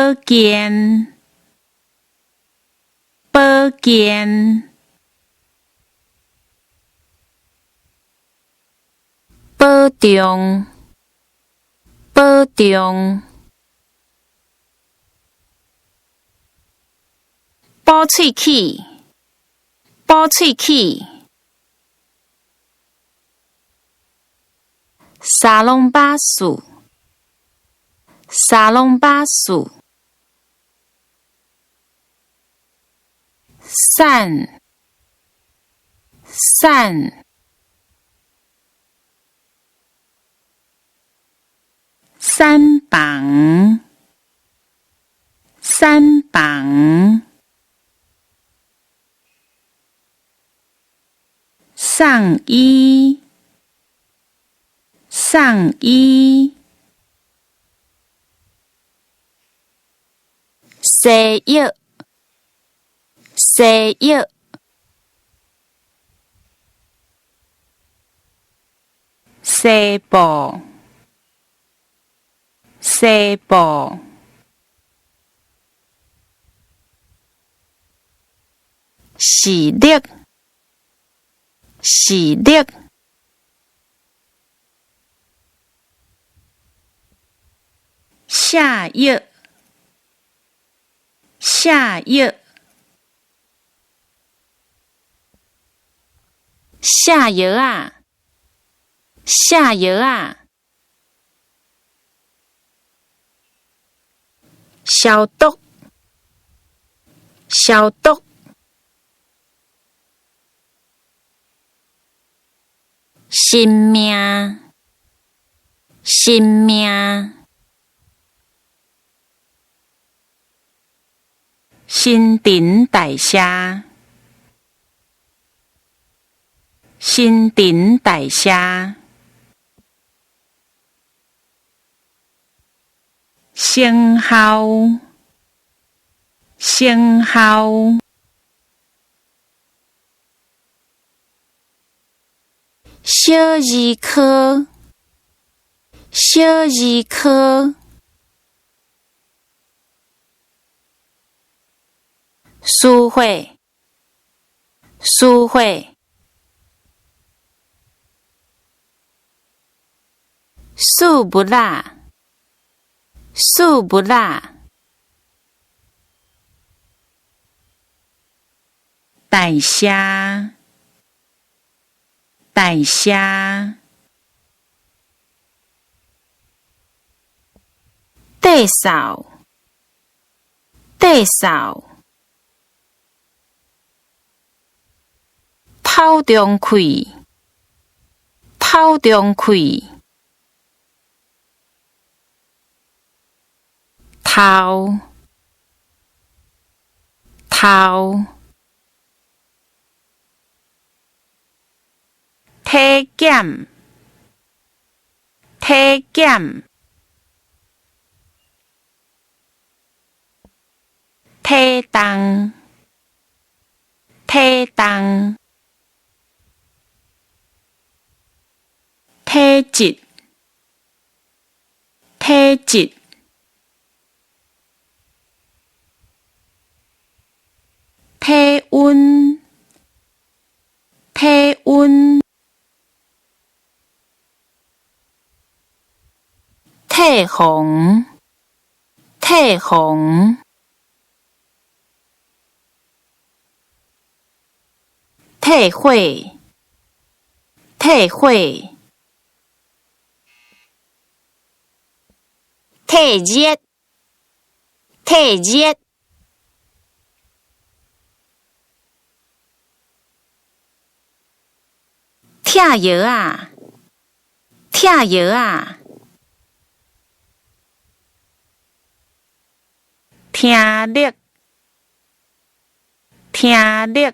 保健，保健，保重，保重，补喙齿，补喙齿，沙龙巴士，沙龙巴士，散，散，三房，三房，上衣，上衣，西药，西药，西部，西部，视力，视力，下药，下药，下药啊，下药啊，消毒，消毒，生命，生命，新陈代谢，新陈代谢，生效，生效，小儿科，小儿科，书会，书会，数不辣，数不辣，代谢，代谢，地扫，地扫，头中开，头中开，头，头，体检，体检，体重，体重，体质，体质，体温，体温，体红，体红，体会，体会，体热，体热，疼药啊，疼药啊，听力，听力，